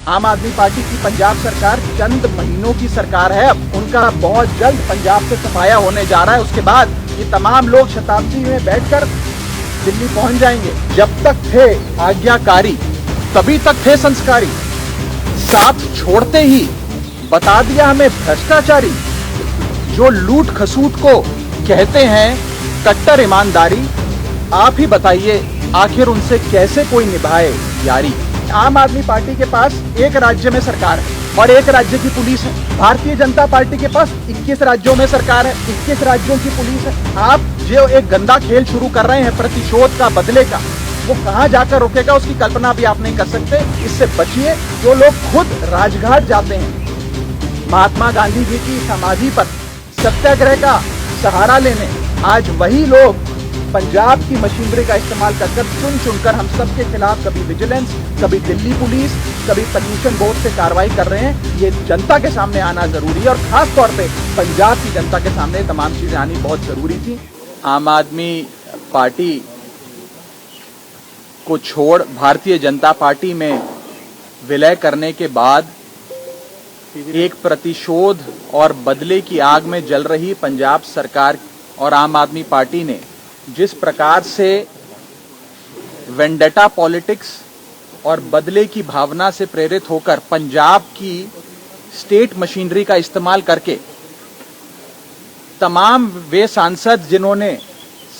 आम आदमी पार्टी की पंजाब सरकार चंद महीनों की सरकार है। अब उनका बहुत जल्द पंजाब से सफाया होने जा रहा है। उसके बाद ये तमाम लोग शताब्दी में बैठकर दिल्ली पहुंच जाएंगे। जब तक थे आज्ञाकारी तभी तक थे संस्कारी, साथ छोड़ते ही बता दिया हमें भ्रष्टाचारी। जो लूट खसूट को कहते हैं कट्टर ईमानदारी, आप ही बताइए आखिर उनसे कैसे कोई निभाए यारी। आम आदमी पार्टी के पास एक राज्य में सरकार है और एक राज्य की पुलिस है। भारतीय जनता पार्टी के पास 21 राज्यों में सरकार है, 21 राज्यों की पुलिस है। आप जो एक गंदा खेल शुरू कर रहे हैं प्रतिशोध का, बदले का, वो कहां जाकर रुकेगा उसकी कल्पना भी आप नहीं कर सकते। इससे बचिए। जो लोग खुद राजघाट जाते हैं महात्मा गांधी जी की समाधि पर सत्याग्रह का सहारा लेने, आज वही लोग पंजाब की मशीनरी का इस्तेमाल कर चुन चुनकर हम सबके खिलाफ कभी विजिलेंस, कभी दिल्ली पुलिस, कभी पॉल्यूशन बोर्ड से कार्रवाई कर रहे हैं। ये जनता के सामने आना जरूरी है और खास तौर पे पंजाब की जनता के सामने तमाम चीजें आनी बहुत जरूरी थी। आम आदमी पार्टी को छोड़ भारतीय जनता पार्टी में विलय करने के बाद एक प्रतिशोध और बदले की आग में जल रही पंजाब सरकार और आम आदमी पार्टी ने जिस प्रकार से वेंडेटा पॉलिटिक्स और बदले की भावना से प्रेरित होकर पंजाब की स्टेट मशीनरी का इस्तेमाल करके तमाम वे सांसद जिन्होंने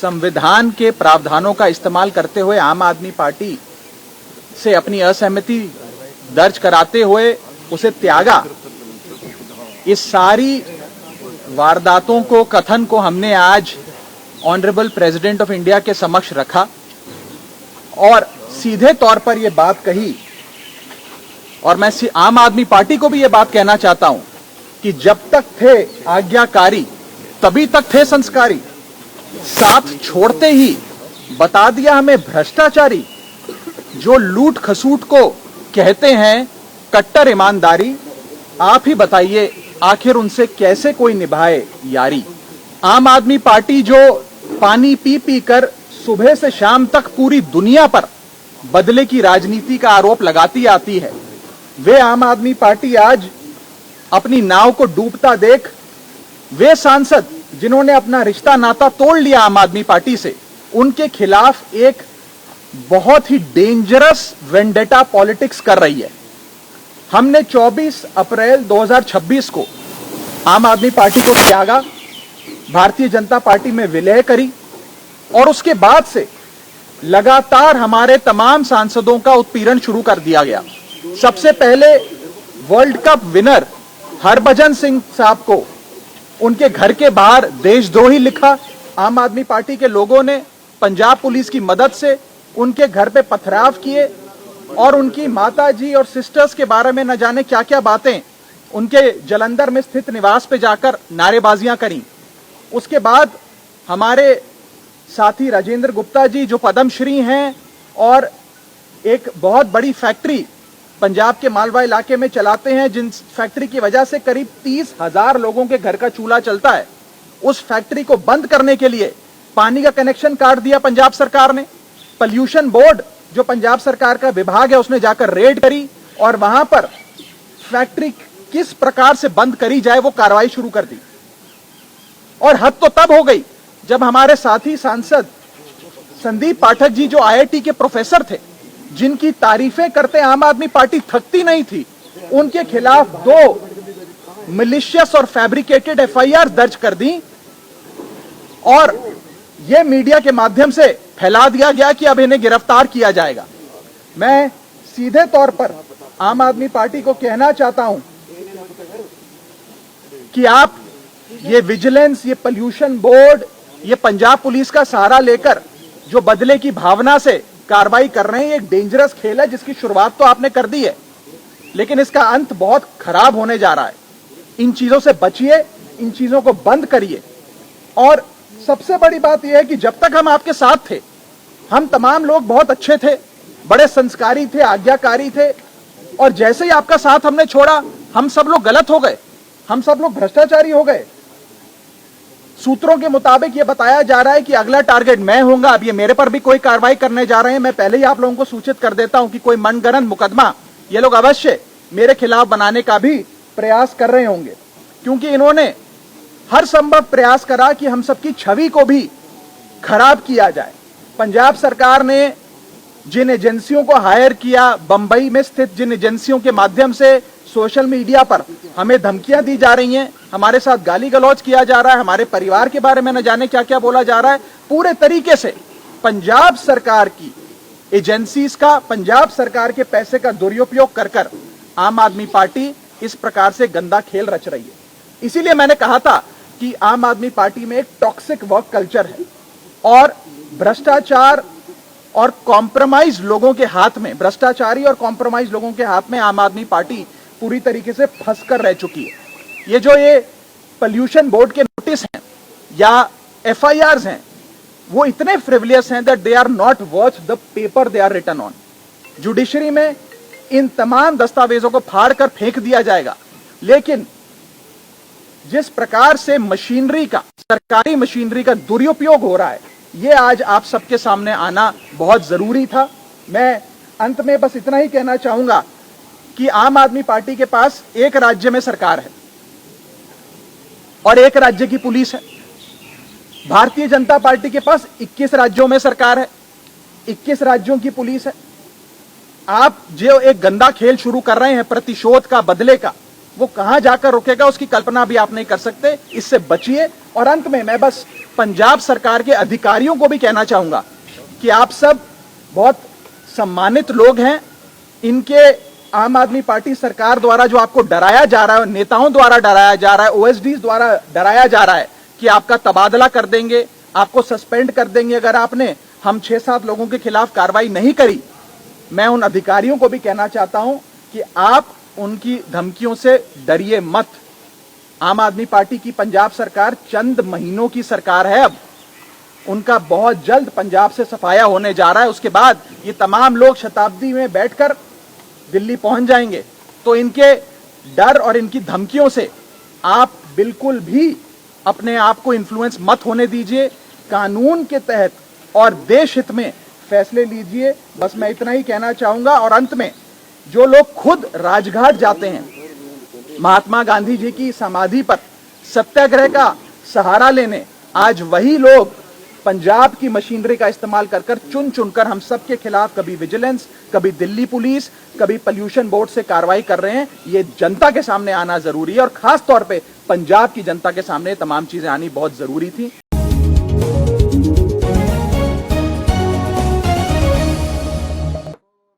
संविधान के प्रावधानों का इस्तेमाल करते हुए आम आदमी पार्टी से अपनी असहमति दर्ज कराते हुए उसे त्यागा, इस सारी वारदातों को, कथन को हमने आज ऑनरेबल प्रेसिडेंट ऑफ इंडिया के समक्ष रखा और सीधे तौर पर यह बात कही। और मैं आम आदमी पार्टी को भी यह बात कहना चाहता हूं कि जब तक थे आज्ञाकारी तभी तक थे संस्कारी, साथ छोड़ते ही बता दिया हमें भ्रष्टाचारी। जो लूट खसूट को कहते हैं कट्टर ईमानदारी, आप ही बताइए आखिर उनसे कैसे कोई निभाए यारी। आम आदमी पार्टी जो पानी पी पी कर सुबह से शाम तक पूरी दुनिया पर बदले की राजनीति का आरोप लगाती आती है, वे आम आदमी पार्टी आज अपनी नाव को डूबता देख, वे सांसद जिन्होंने अपना रिश्ता नाता तोड़ लिया आम आदमी पार्टी से, उनके खिलाफ एक बहुत ही डेंजरस वेंडेटा पॉलिटिक्स कर रही है। हमने 24 अप्रैल 2026 को आम आदमी पार्टी को त्यागा, भारतीय जनता पार्टी में विलय करी और उसके बाद से लगातार हमारे तमाम सांसदों का उत्पीड़न शुरू कर दिया गया। सबसे पहले world cup winner Harbhajan Singh साहब को उनके घर के बाहर देशद्रोही लिखा। आम आदमी पार्टी के लोगों ने पंजाब पुलिस की मदद से उनके घर पे पथराव किए और उनकी माताजी और सिस्टर्स के बारे में न जाने क्या क्या बातें उनके जलंधर में स्थित निवास पे जाकर नारेबाजियां करी। उसके बाद हमारे साथी राजेंद्र गुप्ता जी जो पद्मश्री हैं और एक बहुत बड़ी फैक्ट्री पंजाब के मालवा इलाके में चलाते हैं, जिन फैक्ट्री की वजह से करीब 30,000 लोगों के घर का चूल्हा चलता है, उस फैक्ट्री को बंद करने के लिए पानी का कनेक्शन काट दिया पंजाब सरकार ने। पॉल्यूशन बोर्ड जो पंजाब सरकार का विभाग है उसने जाकर रेड करी और वहां पर फैक्ट्री किस प्रकार से बंद करी जाए वो कार्रवाई शुरू कर दी। और हद तो तब हो गई जब हमारे साथी सांसद संदीप पाठक जी जो आईआईटी के प्रोफेसर थे, जिनकी तारीफें करते आम आदमी पार्टी थकती नहीं थी, उनके खिलाफ 2 मिलिशियस और फैब्रिकेटेड एफआईआर दर्ज कर दी और यह मीडिया के माध्यम से फैला दिया गया कि अब इन्हें गिरफ्तार किया जाएगा। मैं सीधे तौर पर आम आदमी पार्टी को कहना चाहता हूं कि आप ये विजिलेंस, ये पॉल्यूशन बोर्ड, ये पंजाब पुलिस का सहारा लेकर जो बदले की भावना से कार्रवाई कर रहे हैं, एक डेंजरस खेल है जिसकी शुरुआत तो आपने कर दी है, लेकिन इसका अंत बहुत खराब होने जा रहा है। इन चीजों से बचिए, इन चीजों को बंद करिए। और सबसे बड़ी बात यह है कि जब तक हम आपके साथ थे, हम तमाम लोग बहुत अच्छे थे, बड़े संस्कारी थे, आज्ञाकारी थे, और जैसे ही आपका साथ हमने छोड़ा, हम सब लोग गलत हो गए, हम सब लोग भ्रष्टाचारी हो गए। सूत्रों के मुताबिक यह बताया जा रहा है कि अगला टारगेट मैं होऊंगा। अब ये मेरे पर भी कोई कार्रवाई करने जा रहे हैं। मैं पहले ही आप लोगों को सूचित कर देता हूं कि कोई मनगढ़ंत मुकदमा ये लोग अवश्य मेरे खिलाफ बनाने का भी प्रयास कर रहे होंगे, क्योंकि इन्होंने हर संभव प्रयास करा कि हम सबकी छवि को भी खराब किया जाए। पंजाब सरकार ने जिन एजेंसियों को हायर किया, बंबई में स्थित जिन एजेंसियों के माध्यम से सोशल मीडिया पर हमें धमकियां दी जा रही हैं, हमारे साथ गाली गलौज किया जा रहा है, हमारे परिवार के बारे में न जाने क्या क्या बोला जा रहा है, पूरे तरीके से पंजाब सरकार की एजेंसीज का, पंजाब सरकार के पैसे का दुरुपयोग कर कर आम आदमी पार्टी इस प्रकार से गंदा खेल रच रही है। इसीलिए मैंने कहा था कि आम आदमी पार्टी में एक टॉक्सिक वर्क कल्चर है और भ्रष्टाचार और कॉम्प्रोमाइज लोगों के हाथ में, भ्रष्टाचारी और कॉम्प्रोमाइज लोगों के हाथ में आम आदमी पार्टी पूरी तरीके से फंसकर रह चुकी है। ये पोल्यूशन बोर्ड के नोटिस हैं या एफआईआर्स हैं, वो इतने फ्रिवलियस हैं that they are not worth the paper they are written on. Judiciary में इन तमाम दस्तावेजों को फाड़ कर फेंक दिया जाएगा, लेकिन जिस प्रकार से मशीनरी का, सरकारी मशीनरी का दुरुपयोग हो रहा है, ये आज आप सबके सामने आना बहुत जरूरी था। मैं अंत में बस इतना ही कहना चाहूंगा कि आम आदमी पार्टी के पास एक राज्य में सरकार है और एक राज्य की पुलिस है। भारतीय जनता पार्टी के पास 21 राज्यों में सरकार है, 21 राज्यों की पुलिस है। आप जो एक गंदा खेल शुरू कर रहे हैं प्रतिशोध का, बदले का, वो कहां जाकर रुकेगा उसकी कल्पना भी आप नहीं कर सकते। इससे बचिए। और अंत में मैं बस पंजाब सरकार के अधिकारियों को भी कहना चाहूंगा कि आप सब बहुत सम्मानित लोग हैं। इनके आम आदमी पार्टी सरकार द्वारा जो आपको डराया जा रहा है, नेताओं द्वारा डराया जा रहा है, ओएसडी द्वारा डराया जा रहा है कि आपका तबादला कर देंगे, आपको सस्पेंड कर देंगे अगर आपने हम 6-7 लोगों के खिलाफ कार्रवाई नहीं करी। मैं उन अधिकारियों को भी कहना चाहता हूं कि आप उनकी धमकियों से डरिए मत। आम आदमी पार्टी की पंजाब सरकार चंद महीनों की सरकार है, अब उनका बहुत जल्द पंजाब से सफाया होने जा रहा है। उसके बाद ये तमाम लोग शताब्दी में बैठकर दिल्ली पहुंच जाएंगे। तो इनके डर और इनकी धमकियों से आप बिल्कुल भी अपने आप को इन्फ्लुएंस मत होने दीजिए। कानून के तहत और देश हित में फैसले लीजिए। बस मैं इतना ही कहना चाहूंगा। और अंत में जो लोग खुद राजघाट जाते हैं, महात्मा गांधी जी की समाधि पर सत्याग्रह का सहारा लेने, आज वही लोग पंजाब की मशीनरी का इस्तेमाल कर कर चुन चुनकर हम सब के खिलाफ कभी विजिलेंस, कभी दिल्ली पुलिस, कभी पोल्यूशन बोर्ड से कार्रवाई कर रहे हैं। ये जनता के सामने आना जरूरी है और खास तौर पे पंजाब की जनता के सामने तमाम चीजें आनी बहुत जरूरी थी।